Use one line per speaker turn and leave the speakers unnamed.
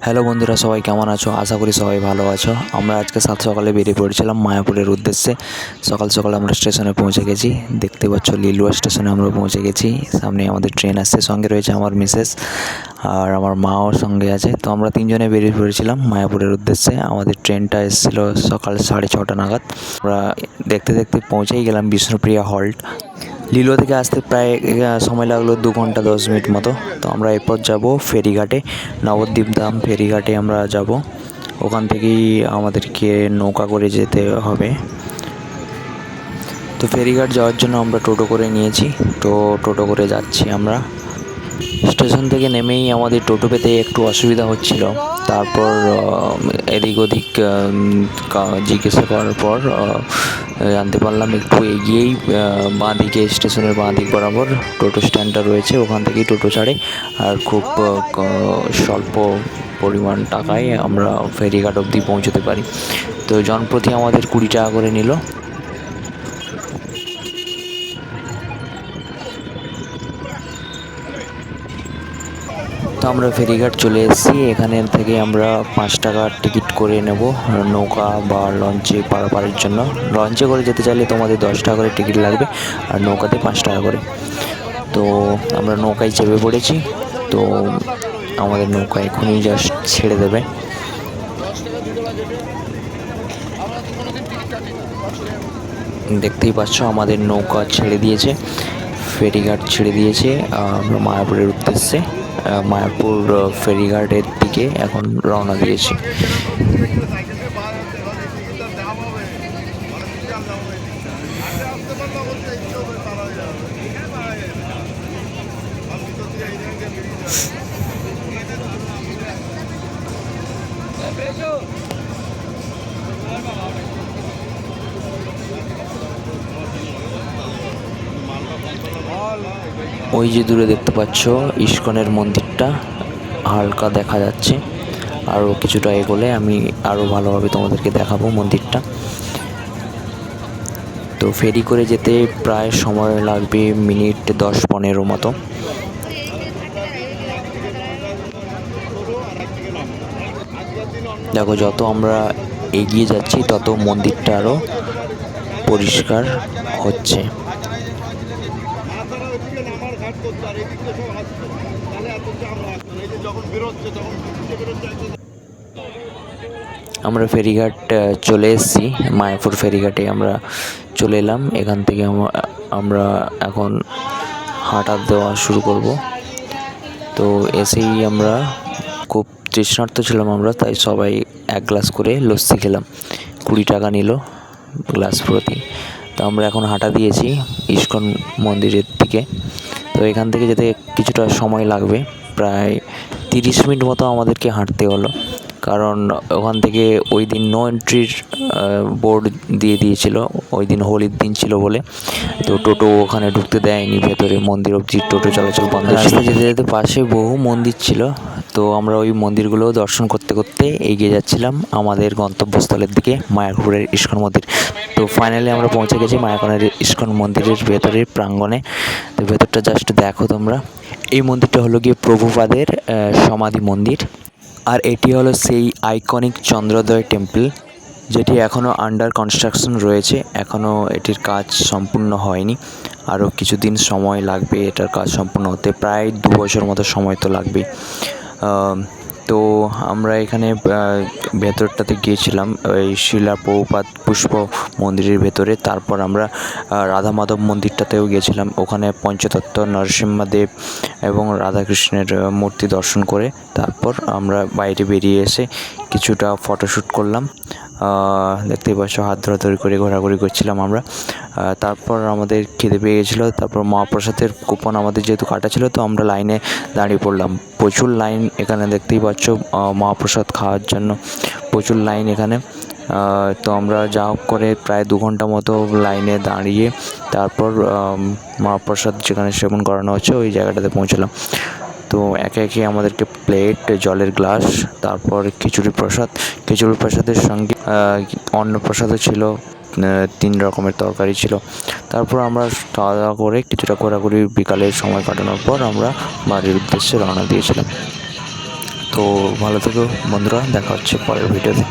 Hello বন্ধুরা, সবাই কেমন আছো? আশা করি সবাই ভালো আছো। আমরা আজকে সাত সকালে বেরিয়ে পড়েছিলাম মায়াপুরের উদ্দেশ্যে। সকাল সকাল আমরা স্টেশনে পৌঁছে গেছি। দেখতে পাচ্ছ লিলুয়া স্টেশনে আমরা পৌঁছে গেছি। সামনে আমাদের ট্রেন আসছে, সঙ্গে রয়েছে আমার মিসেস আর আমার মাও সঙ্গে আছে। তো আমরা তিনজনে বেরিয়ে পড়েছিলাম মায়াপুরের উদ্দেশ্যে। আমাদের ট্রেনটা এসেছিলো সকাল 6:30 নাগাদ। আমরা দেখতে দেখতে পৌঁছেই গেলাম বিষ্ণুপ্রিয়া হল্ট। লিলুয়া থেকে আসতে প্রায় সময় লাগলো 2 ঘন্টা 10 মিনিট মতো। তো আমরা এরপর যাব ফেরিঘাটে, নবদ্বীপ ধাম ফেরিঘাটে আমরা যাব। ওখান থেকেই আমাদেরকে নৌকা করে যেতে হবে। তো ফেরিঘাট যাওয়ার জন্য আমরা টোটো করে নিয়েছি। তো টোটো করে যাচ্ছি আমরা। স্টেশন থেকে নেমেই আমাদের টোটো পেতে একটু অসুবিধা হচ্ছিল। তারপর এদিক ওদিক জিজ্ঞাসা করার পর জানতে পারলাম একটু এগিয়েই বাঁদিকে, স্টেশনের বাঁদিক বরাবর টোটো স্ট্যান্ডটা রয়েছে। ওখান থেকেই টোটো ছাড়ে আর খুব স্বল্প পরিমাণ টাকায় আমরা ফেরিঘাট অবধি পৌঁছতে পারি। তো জনপ্রতি আমাদের 20 টাকা করে নিল। তো আমরা ফেরিঘাট চলে এসেছি। এখানে থেকে আমরা 5 টাকার টিকিট করে নেব নৌকা বা লঞ্চে পারাপারের জন্য। লঞ্চে করে যেতে চাইলে তোমাদের 10 টাকা করে টিকিট লাগবে আর নৌকাতে 5 টাকা করে। তো আমরা নৌকায় চেপে পড়েছি। তো আমাদের নৌকা এখনই জাস্ট ছেড়ে দেবে। দেখতেই পাচ্ছ আমাদের নৌকা ছেড়ে দিয়েছে, ফেরিঘাট ছেড়ে দিয়েছে। আমরা মায়াপুরের উদ্দেশ্যে মায়াপুর ফেরিঘাটের দিকে এখন রওনা দিয়েছি। ওই যে দূরে দেখতে পাচ্ছ ইস্কনের মন্দিরটা হালকা দেখা যাচ্ছে। আরও কিছুটা এগোলে আমি আরও ভালোভাবে তোমাদেরকে দেখাবো মন্দিরটা। তো ফেরি করে যেতে প্রায় সময় লাগবে মিনিট 10-15 মতো। দেখো, যত আমরা এগিয়ে যাচ্ছি তত মন্দিরটা আরও পরিষ্কার হচ্ছে। আমরা ফেরিঘাট চলে এসেছি। মায়াপুর ফেরিঘাটে আমরা চলে এলাম। এখান থেকে আমরা এখন হাঁটা দেওয়া শুরু করব। তো এসেই আমরা খুব তৃষ্ণার্ত ছিলাম আমরা, তাই সবাই 1 গ্লাস করে লস্যি খেলাম। 20 টাকা নিল গ্লাস প্রতি। তো আমরা এখন হাঁটা দিয়েছি ইস্কন মন্দিরের দিকে। তো এখান থেকে যেতে কিছুটা সময় লাগবে, প্রায় 30 মিনিট মতো আমাদেরকে হাঁটতে হলো। কারণ ওখান থেকে ওই দিন নো এন্ট্রির বোর্ড দিয়ে দিয়েছিল, ওই দিন হোলির দিন ছিল বলে। তো টোটো ওখানে ঢুকতে দেয়নি ভেতরে, মন্দির অবধি টোটো চলাচল বন্ধ ছিল। রাস্তায় যেতে যেতে পাশে বহু মন্দির ছিল। তো আমরা ওই মন্দিরগুলো দর্শন করতে করতে এগিয়ে যাচ্ছিলাম আমাদের গন্তব্যস্থলের দিকে, মায়াপুরের ইস্কন মন্দির। তো ফাইনালি আমরা পৌঁছে গেছি মায়াপুরের ইস্কন মন্দিরের ভেতরের প্রাঙ্গণে। তো ভেতরটা জাস্ট দেখো তোমরা। এই মন্দিরটা হলো গিয়ে প্রভুপাদের সমাধি মন্দির। আর এটি হলো সেই আইকনিক চন্দ্রোদয় টেম্পল, যেটি এখনও আন্ডার কনস্ট্রাকশন রয়েছে। এখনও এটির কাজ সম্পূর্ণ হয়নি, আরও কিছুদিন সময় লাগবে এটার কাজ সম্পূর্ণ হতে। প্রায় 2 বছর মতো সময় তো লাগবেই। তো আমরা এখানে ভেতরটাতে গিয়েছিলাম ওই শিলা প্রভুপাদ পুষ্প মন্দিরের ভেতরে। তারপর আমরা রাধা মাধব মন্দিরটাতেও গিয়েছিলাম। ওখানে পঞ্চতত্ত্ব নরসিংহদেব এবং রাধাকৃষ্ণের মূর্তি দর্শন করে তারপর আমরা বাইরে বেরিয়ে এসে কিছুটা ফটোশ্যুট করলাম। দেখতেই পাচ্ছ হাত ধরাধরি করে ঘোরাঘুরি করছিলাম আমরা। তারপর আমাদের খিদে পেয়ে গেছিলো। তারপর মহাপ্রসাদের কুপন আমাদের যেহেতু কাটা ছিল, তো আমরা লাইনে দাঁড়িয়ে পড়লাম। প্রচুর লাইন এখানে, দেখতেই পাচ্ছ মহাপ্রসাদ খাওয়ার জন্য প্রচুর লাইন এখানে। তো আমরা যা হোক করে প্রায় 2 ঘন্টা মতো লাইনে দাঁড়িয়ে তারপর মহাপ্রসাদ যেখানে সেবন করানো হচ্ছে ওই জায়গাটাতে পৌঁছলাম। তো একে একে আমাদেরকে প্লেট, জলের গ্লাস, তারপর খিচুড়ি প্রসাদের সঙ্গে অন্নপ্রসাদও ছিল, 3 রকমের তরকারি ছিল। তারপর আমরা খাওয়া দাওয়া করে কিছুটা ঘোরাঘুরি বিকালের সময় কাটানোর পর আমরা বাড়ির উদ্দেশ্যে রওনা দিয়েছিলাম। তো ভালো থেকো বন্ধুরা, দেখা হচ্ছে পরের ভিডিওতে।